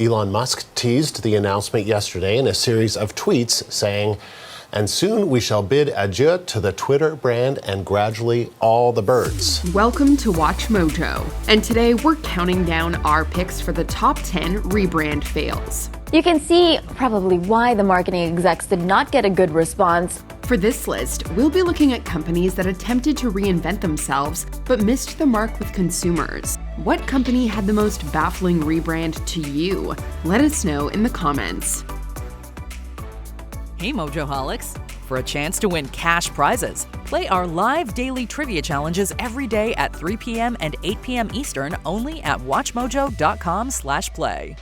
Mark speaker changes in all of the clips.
Speaker 1: Elon Musk teased the announcement yesterday in a series of tweets saying, "And soon we shall bid adieu to the Twitter brand and gradually all the birds."
Speaker 2: Welcome to WatchMojo, and today we're counting down our picks for the top 10 rebrand fails.
Speaker 3: You can see probably why the marketing execs did not get a good response.
Speaker 2: For this list, we'll be looking at companies that attempted to reinvent themselves but missed the mark with consumers. What company had the most baffling rebrand to you? Let us know in the comments.
Speaker 4: Hey Mojoholics! For a chance to win cash prizes, play our live daily trivia challenges every day at 3 p.m. and 8 p.m. Eastern only at WatchMojo.com/play.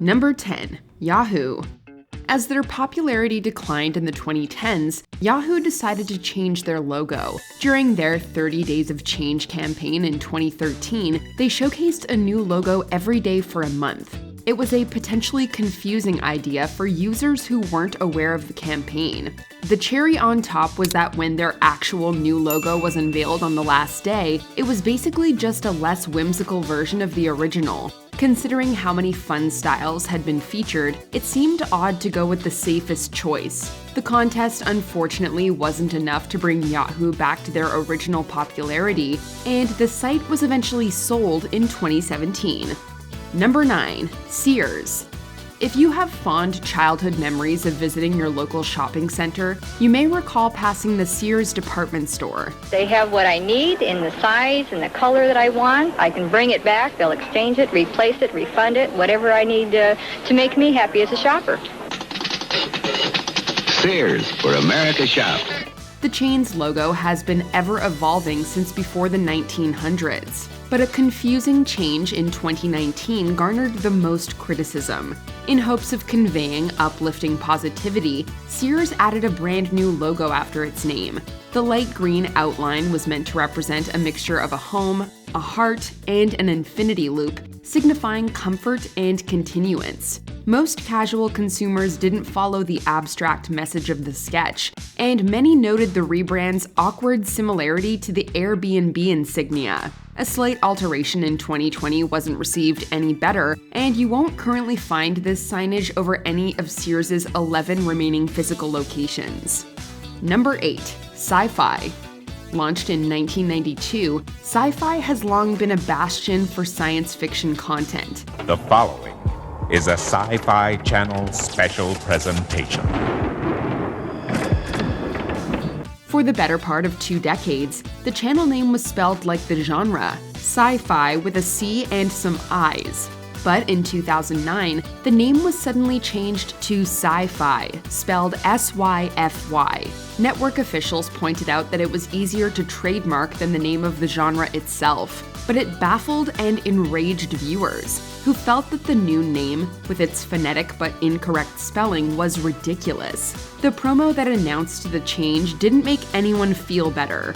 Speaker 2: Number 10. Yahoo. As their popularity declined in the 2010s, Yahoo decided to change their logo. During their 30 Days of Change campaign in 2013, they showcased a new logo every day for a month. It was a potentially confusing idea for users who weren't aware of the campaign. The cherry on top was that when their actual new logo was unveiled on the last day, it was basically just a less whimsical version of the original. Considering how many fun styles had been featured, it seemed odd to go with the safest choice. The contest unfortunately wasn't enough to bring Yahoo back to their original popularity, and the site was eventually sold in 2017. Number 9. Sears. If you have fond childhood memories of visiting your local shopping center, you may recall passing the Sears department store.
Speaker 5: They have what I need in the size and the color that I want. I can bring it back, they'll exchange it, replace it, refund it, whatever I need to make me happy as a shopper.
Speaker 6: Sears, where America shops.
Speaker 2: The chain's logo has been ever evolving since before the 1900s. But a confusing change in 2019 garnered the most criticism. In hopes of conveying uplifting positivity, Sears added a brand new logo after its name. The light green outline was meant to represent a mixture of a home, a heart, and an infinity loop, signifying comfort and continuance. Most casual consumers didn't follow the abstract message of the sketch, and many noted the rebrand's awkward similarity to the Airbnb insignia. A slight alteration in 2020 wasn't received any better, and you won't currently find this signage over any of Sears' 11 remaining physical locations. Number 8. SciFi. Launched in 1992, SciFi has long been a bastion for science fiction content.
Speaker 7: The following is a Sci-Fi Channel special presentation.
Speaker 2: For the better part of 2 decades, the channel name was spelled like the genre, sci-fi with a C and some I's. But in 2009, the name was suddenly changed to Sci-Fi, spelled S-Y-F-Y. Network officials pointed out that it was easier to trademark than the name of the genre itself, but it baffled and enraged viewers, who felt that the new name, with its phonetic but incorrect spelling, was ridiculous. The promo that announced the change didn't make anyone feel better.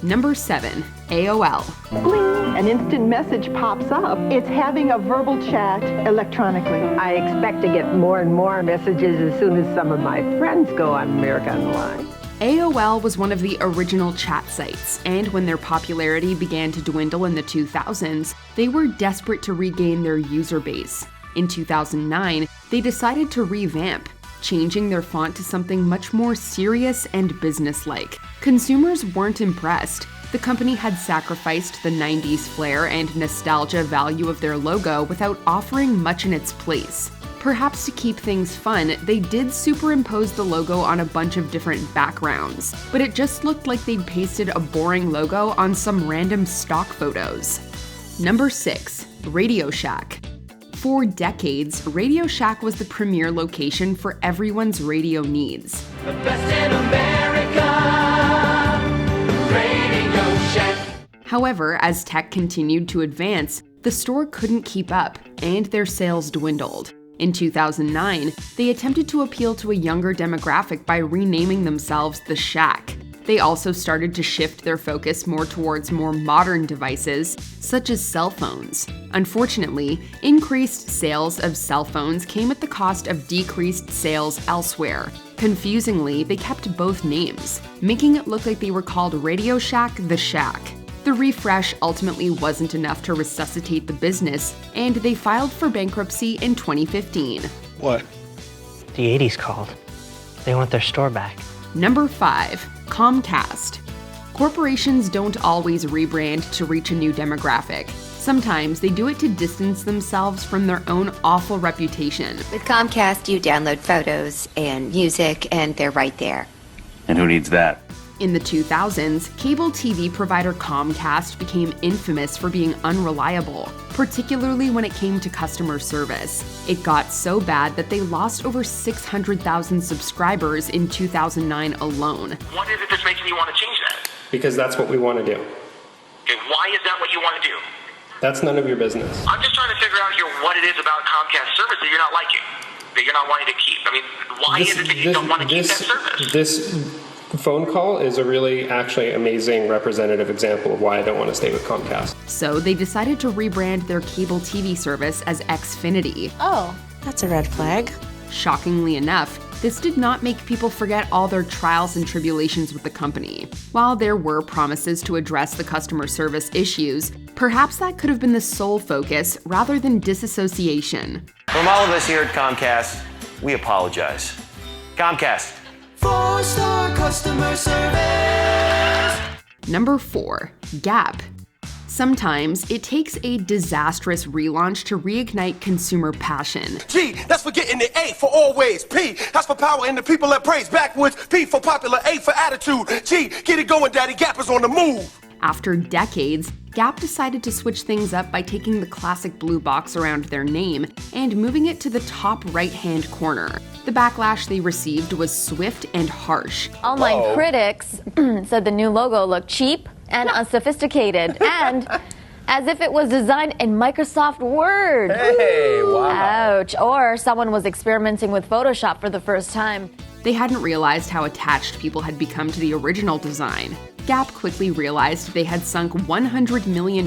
Speaker 2: Number 7. AOL.
Speaker 8: Bling! An instant message pops up. It's having a verbal chat electronically.
Speaker 9: I expect to get more and more messages as soon as some of my friends go on America Online.
Speaker 2: AOL was one of the original chat sites, and when their popularity began to dwindle in the 2000s, they were desperate to regain their user base. In 2009, they decided to revamp, changing their font to something much more serious and businesslike. Consumers weren't impressed. The company had sacrificed the 90s flair and nostalgia value of their logo without offering much in its place. Perhaps to keep things fun, they did superimpose the logo on a bunch of different backgrounds, but it just looked like they'd pasted a boring logo on some random stock photos. Number 6. Radio Shack. For decades, Radio Shack was the premier location for everyone's radio needs.
Speaker 10: The best in America, Radio Shack.
Speaker 2: However, as tech continued to advance, the store couldn't keep up, and their sales dwindled. In 2009, they attempted to appeal to a younger demographic by renaming themselves The Shack. They also started to shift their focus more towards more modern devices, such as cell phones. Unfortunately, increased sales of cell phones came at the cost of decreased sales elsewhere. Confusingly, they kept both names, making it look like they were called Radio Shack The Shack. The refresh ultimately wasn't enough to resuscitate the business, and they filed for bankruptcy in 2015.
Speaker 11: What?
Speaker 12: The 80s called. They want their store back.
Speaker 2: Number 5. Comcast. Corporations don't always rebrand to reach a new demographic. Sometimes they do it to distance themselves from their own awful reputation.
Speaker 13: With Comcast, you download photos and music, and they're right there.
Speaker 6: And who needs that?
Speaker 2: In the 2000s, cable TV provider Comcast became infamous for being unreliable, particularly when it came to customer service. It got so bad that they lost over 600,000 subscribers in 2009 alone.
Speaker 14: What is it that's making you want to change that?
Speaker 15: Because that's what we want to do.
Speaker 14: Okay, why is that what you want to do?
Speaker 15: That's none of your business.
Speaker 14: I'm just trying to figure out here what it is about Comcast service that you're not liking, that you're not wanting to keep. I mean, why is it that you don't want to keep that service?
Speaker 15: This phone call is a really actually amazing representative example of why I don't want to stay with Comcast.
Speaker 2: So they decided to rebrand their cable TV service as Xfinity.
Speaker 16: Oh, that's a red flag.
Speaker 2: Shockingly enough, this did not make people forget all their trials and tribulations with the company. While there were promises to address the customer service issues, perhaps that could have been the sole focus rather than disassociation.
Speaker 17: From all of us here at Comcast, we apologize. Comcast.
Speaker 10: 4-star customer service.
Speaker 2: Number 4. Gap. Sometimes it takes a disastrous relaunch to reignite consumer passion.
Speaker 18: G, that's for getting the A for always. P, that's for power and the people that praise. Backwards, P for popular, A for attitude. G, get it going, daddy, Gap is on the move.
Speaker 2: After decades, Gap decided to switch things up by taking the classic blue box around their name and moving it to the top right-hand corner. The backlash they received was swift and harsh.
Speaker 3: Online critics said the new logo looked cheap and unsophisticated, and as if it was designed in Microsoft Word.
Speaker 17: Hey, wow.
Speaker 3: Ouch. Or someone was experimenting with Photoshop for the first time.
Speaker 2: They hadn't realized how attached people had become to the original design. Gap quickly realized they had sunk $100 million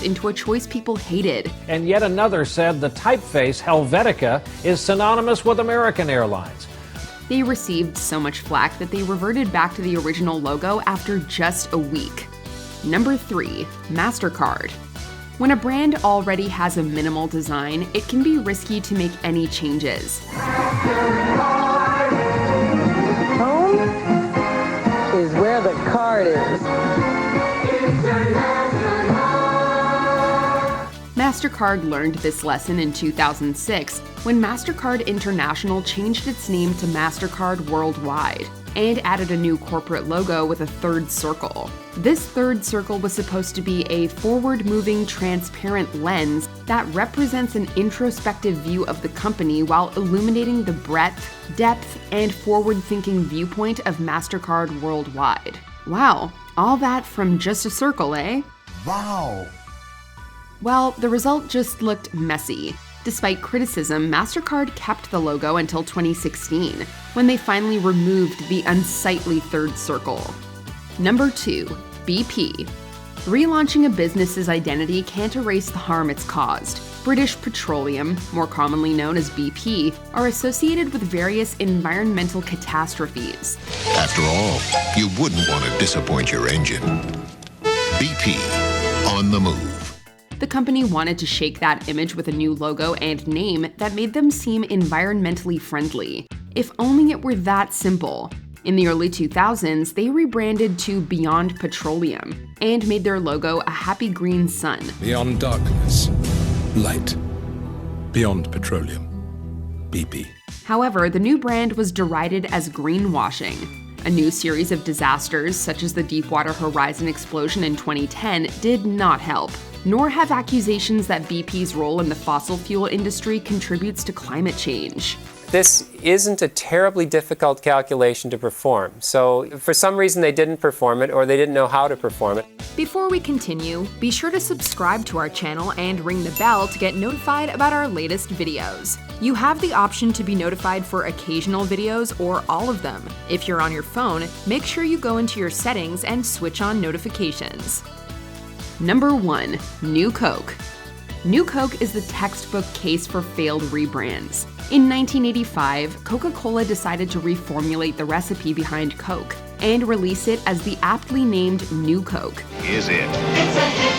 Speaker 2: into a choice people hated.
Speaker 19: And yet another said the typeface Helvetica is synonymous with American Airlines.
Speaker 2: They received so much flack that they reverted back to the original logo after just a week. Number 3. Mastercard. When a brand already has a minimal design, it can be risky to make any changes.
Speaker 9: Home is where the card is.
Speaker 2: Mastercard learned this lesson in 2006 when Mastercard International changed its name to Mastercard Worldwide and added a new corporate logo with a third circle. This third circle was supposed to be a forward-moving, transparent lens that represents an introspective view of the company while illuminating the breadth, depth, and forward-thinking viewpoint of Mastercard Worldwide. Wow, all that from just a circle, eh?
Speaker 18: Wow.
Speaker 2: Well, the result just looked messy. Despite criticism, Mastercard kept the logo until 2016, when they finally removed the unsightly third circle. Number 2. BP. Relaunching a business's identity can't erase the harm it's caused. British Petroleum, more commonly known as BP, are associated with various environmental catastrophes.
Speaker 20: After all, you wouldn't want to disappoint your engine. BP, on the move.
Speaker 2: The company wanted to shake that image with a new logo and name that made them seem environmentally friendly. If only it were that simple. In the early 2000s, they rebranded to Beyond Petroleum and made their logo a happy green sun.
Speaker 21: Beyond darkness, light. Beyond petroleum, BP.
Speaker 2: However, the new brand was derided as greenwashing. A new series of disasters, such as the Deepwater Horizon explosion in 2010, did not help. Nor have accusations that BP's role in the fossil fuel industry contributes to climate change.
Speaker 22: This isn't a terribly difficult calculation to perform, so for some reason they didn't perform it or they didn't know how to perform it.
Speaker 2: Before we continue, be sure to subscribe to our channel and ring the bell to get notified about our latest videos. You have the option to be notified for occasional videos or all of them. If you're on your phone, make sure you go into your settings and switch on notifications. Number 1. New Coke. New Coke is the textbook case for failed rebrands. In 1985, Coca-Cola decided to reformulate the recipe behind Coke. and release it as the aptly named New Coke.
Speaker 6: Is it?
Speaker 10: It's a hit.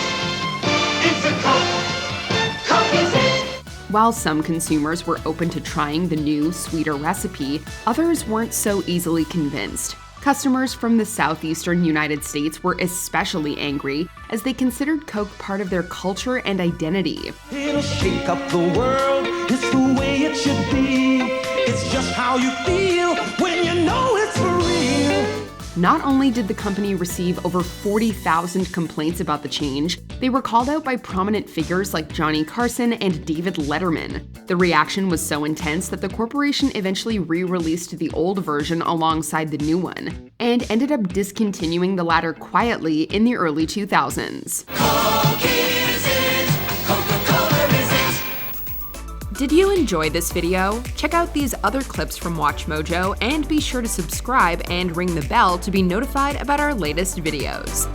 Speaker 10: It's a Coke. Coke is it.
Speaker 2: While some consumers were open to trying the new, sweeter recipe, others weren't so easily convinced. Customers from the southeastern United States were especially angry as they considered Coke part of their culture and identity.
Speaker 10: It'll shake up the world. It's the way it should be. It's just how you feel when you know it's for real.
Speaker 2: Not only did the company receive over 40,000 complaints about the change, they were called out by prominent figures like Johnny Carson and David Letterman. The reaction was so intense that the corporation eventually re-released the old version alongside the new one, and ended up discontinuing the latter quietly in the early 2000s.
Speaker 10: Coke is it. Coca-Cola is it.
Speaker 2: Did you enjoy this video? Check out these other clips from WatchMojo and be sure to subscribe and ring the bell to be notified about our latest videos.